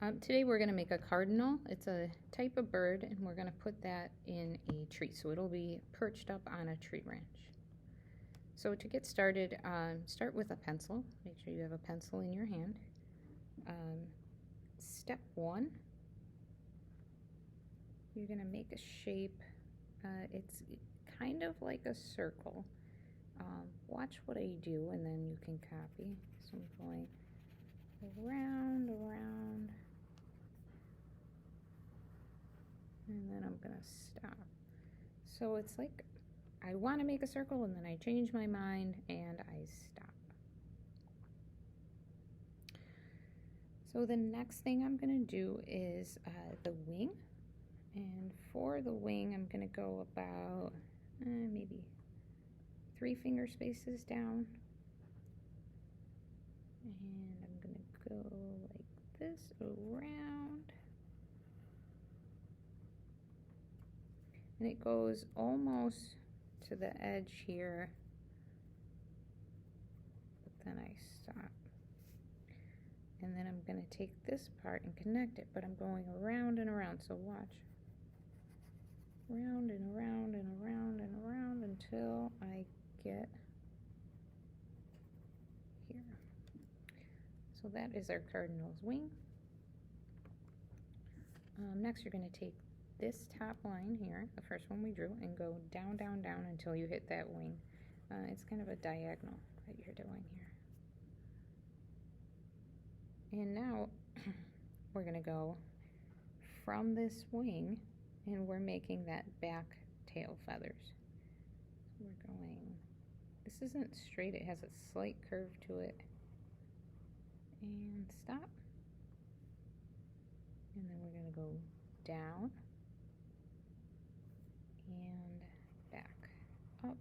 Today we're going to make a cardinal. It's a type of bird, and we're going to put that in a tree. So it'll be perched up on a tree branch. So to get started, start with a pencil. Make sure you have a pencil in your hand. Step 1, you're going to make a shape. It's kind of like a circle. Watch what I do, and then you can copy. So I'm going around, around, and then I'm gonna stop. So it's like I want to make a circle, and then I change my mind and I stop. So the next thing I'm gonna do is the wing, and for the wing I'm gonna go about maybe 3 finger spaces down, and I'm gonna go like this around. And it goes almost to the edge here, but then I stop. And then I'm going to take this part and connect it, but I'm going around and around, so watch. Round and around and around and around until I get here. So that is our cardinal's wing. Next you're going to take this top line here, the first one we drew, and go down, down, down until you hit that wing. It's kind of a diagonal that you're doing here. And now we're going to go from this wing, and we're making that back tail feathers. So we're going, this isn't straight, it has a slight curve to it. And stop. And then we're going to go down and back up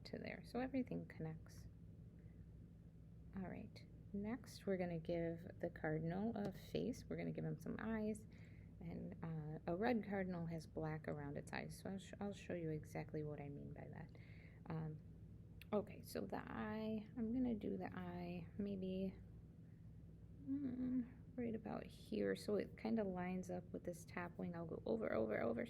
to there. So everything connects. All right. Next, we're going to give the cardinal a face. We're going to give him some eyes, and a red cardinal has black around its eyes, so I'll show you exactly what I mean by that. Okay, so the eye, I'm going to do the eye maybe right about here, so it kind of lines up with this top wing. I'll go over, over, over,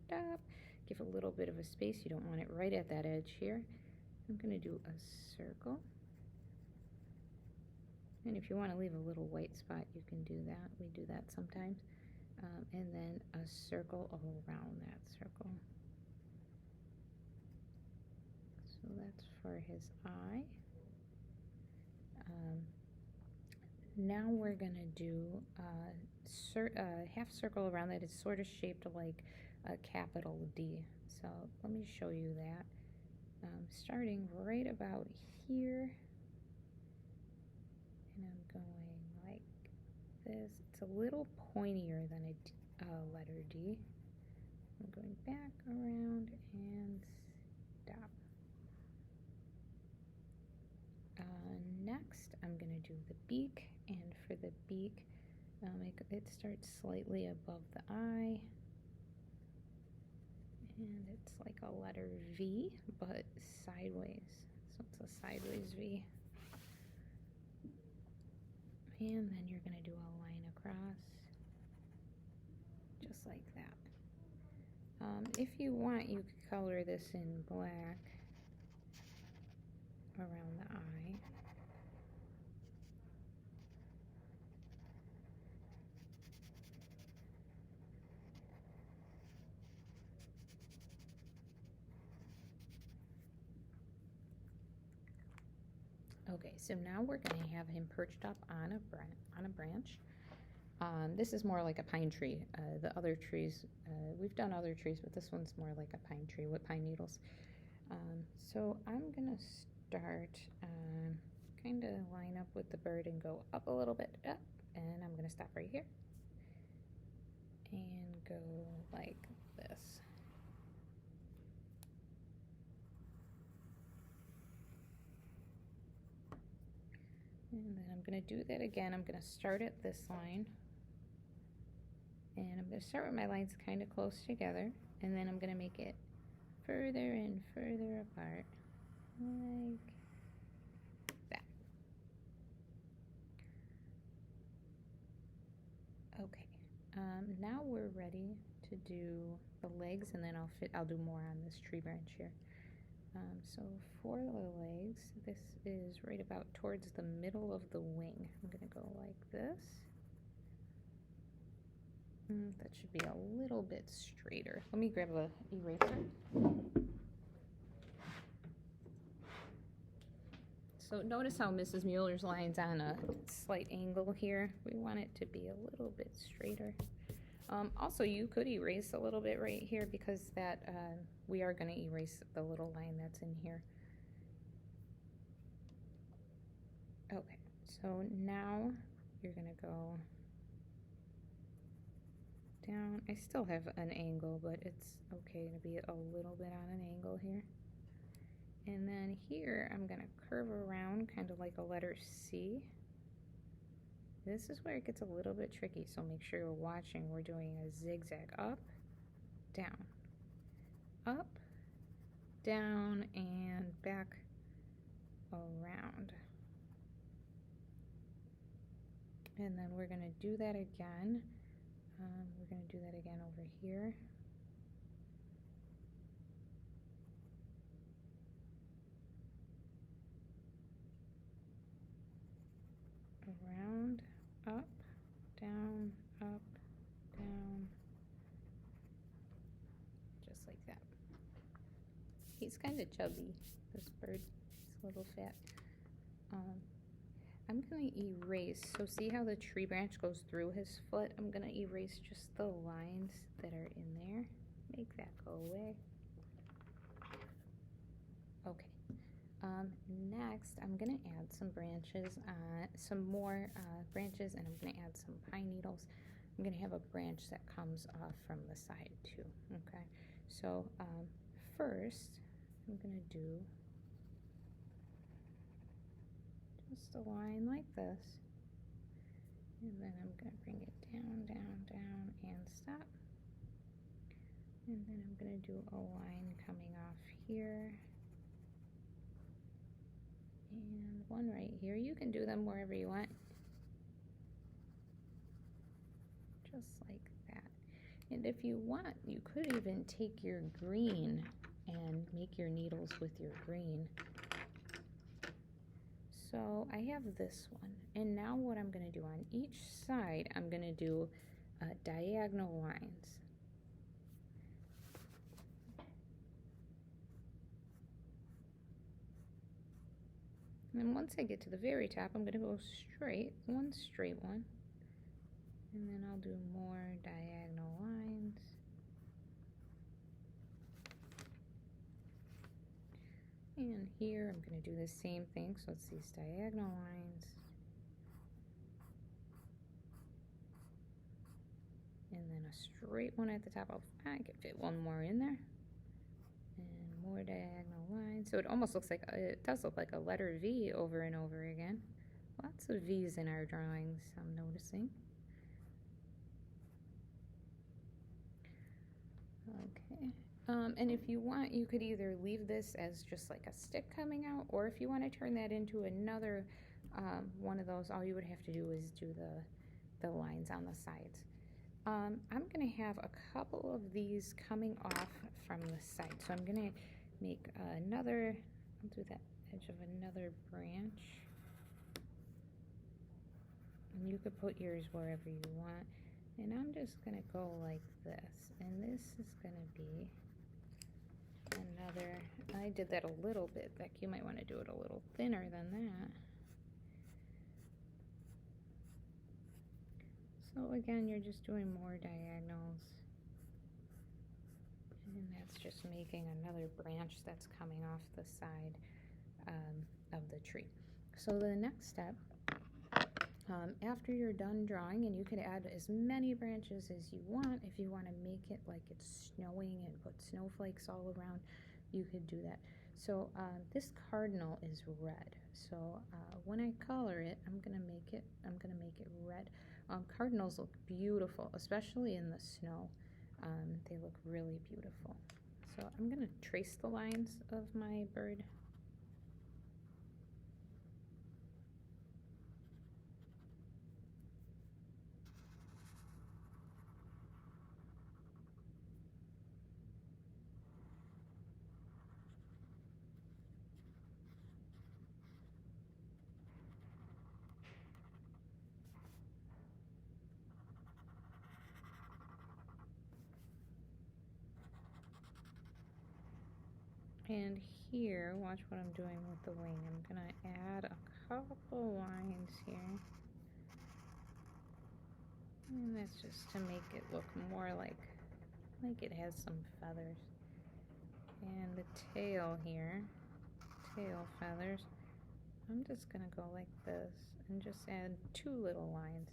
stop, give a little bit of a space. You don't want it right at that edge here. I'm going to do a circle. And if you want to leave a little white spot, you can do that. We do that sometimes. And then a circle around that circle. So that's for his eye. Now we're going to do a half circle around that. It's sort of shaped like a capital D. So let me show you that. Starting right about here. And I'm going like this. It's a little pointier than a letter D. I'm going back, around, and stop. Next, I'm going to do the beak, and for the beak, it starts slightly above the eye, and it's like a letter V, but sideways. So it's a sideways V. And then you're going to do a line across, just like that. If you want, you could color this in black around the eye. Okay, so now we're going to have him perched up on a branch. This is more like a pine tree. The other trees, we've done other trees, but this one's more like a pine tree with pine needles. So I'm going to start kind of line up with the bird and go up a little bit, up, and I'm going to stop right here and go like this. And then I'm going to do that again. I'm going to start at this line, and I'm going to start with my lines kind of close together, and then I'm going to make it further and further apart, like that. Now we're ready to do the legs, and then I'll do more on this tree branch here. So for the legs, this is right about towards the middle of the wing. I'm gonna go like this. That should be a little bit straighter. Let me grab a eraser. So notice how Mrs. Mueller's line's on a slight angle here. We want it to be a little bit straighter. Also, you could erase a little bit right here because that we are going to erase the little line that's in here. Okay, so now you're going to go down. I still have an angle, but it's okay to be a little bit on an angle here. And then here, I'm going to curve around kind of like a letter C. This is where it gets a little bit tricky, so make sure you're watching. We're doing a zigzag up, down, up, down, and back around. And then we're going to do that again. We're going to do that again over here. Around, up, down, just like that. He's kind of chubby, this bird. He's a little fat. I'm going to erase, so see how the tree branch goes through his foot? I'm going to erase just the lines that are in there. Make that go away. Okay. Next, I'm going to add some branches, some more branches, and I'm going to add some pine needles. I'm going to have a branch that comes off from the side too, okay? So first, I'm going to do just a line like this, and then I'm going to bring it down, down, down, and stop. And then I'm going to do a line coming off here. And one right here. You can do them wherever you want. Just like that. And if you want, you could even take your green and make your needles with your green. So I have this one. And now what I'm going to do on each side, I'm going to do diagonal lines. And then once I get to the very top, I'm going to go straight, one straight one. And then I'll do more diagonal lines. And here I'm going to do the same thing, so it's these diagonal lines. And then a straight one at the top. I can fit one more in there. And more diagonal lines. So it almost looks like, it does look like a letter V over and over again. Lots of V's in our drawings, I'm noticing. Okay. And if you want, you could either leave this as just like a stick coming out, or if you want to turn that into another one of those, all you would have to do is do the lines on the sides. I'm going to have a couple of these coming off from the side. So I'm going to make another, I'll do that edge of another branch. And you could put yours wherever you want. And I'm just going to go like this. And this is going to be another, I did that a little bit, Beck. You might want to do it a little thinner than that. So again, you're just doing more diagonals. And that's just making another branch that's coming off the side of the tree. So the next step, after you're done drawing, and you can add as many branches as you want. If you want to make it like it's snowing and put snowflakes all around, you could do that. So this cardinal is red. So when I color it, I'm gonna make it red. Cardinals look beautiful, especially in the snow. They look really beautiful. So I'm gonna trace the lines of my bird. And here, watch what I'm doing with the wing. I'm gonna add a couple lines here. And that's just to make it look more like it has some feathers. And the tail here, tail feathers, I'm just gonna go like this and just add 2 little lines.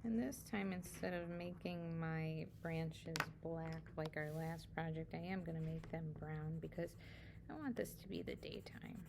And this time, instead of making my branches black like our last project, I am going to make them brown because I want this to be the daytime.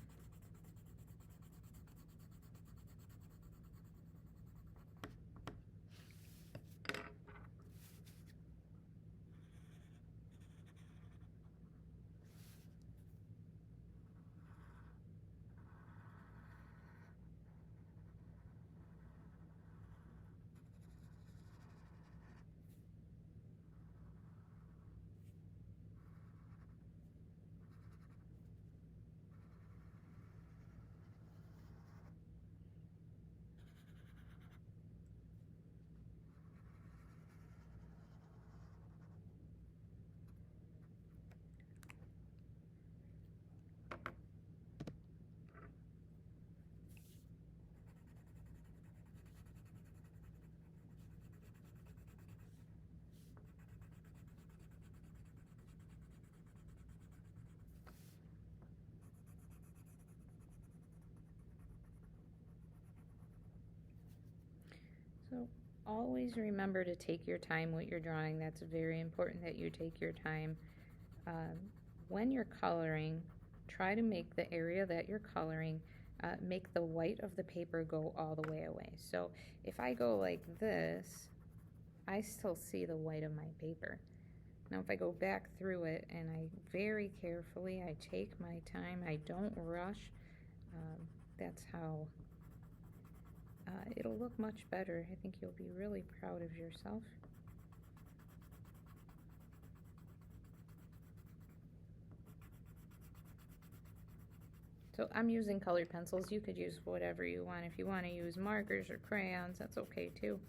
So always remember to take your time with your drawing. That's very important that you take your time. When you're coloring, try to make the area that you're coloring, make the white of the paper go all the way away. So if I go like this, I still see the white of my paper. Now if I go back through it and I very carefully, I take my time, I don't rush, that's how it'll look much better. I think you'll be really proud of yourself. So I'm using colored pencils. You could use whatever you want. If you want to use markers or crayons, that's okay too.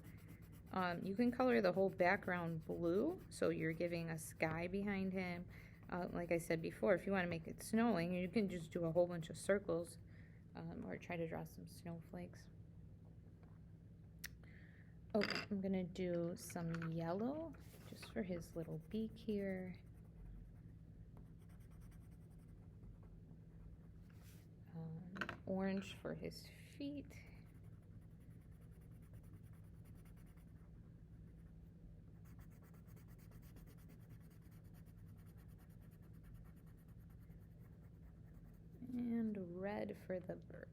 You can color the whole background blue, so you're giving a sky behind him. Like I said before, if you want to make it snowing, you can just do a whole bunch of circles, or try to draw some snowflakes. Okay, I'm gonna do some yellow just for his little beak here. Orange for his feet. And red for the bird.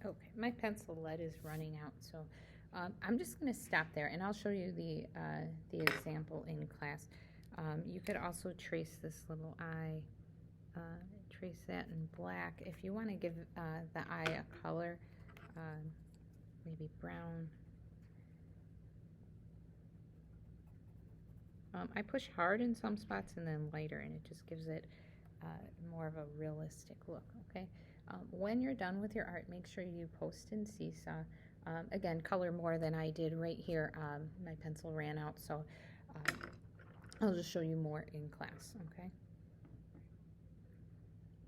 Okay, my pencil lead is running out, so I'm just going to stop there, and I'll show you the example in class. You could also trace this little eye, trace that in black. If you want to give the eye a color, maybe brown. I push hard in some spots and then lighter, and it just gives it more of a realistic look, okay? When you're done with your art, make sure you post in Seesaw. Again, color more than I did right here. My pencil ran out, so I'll just show you more in class, okay?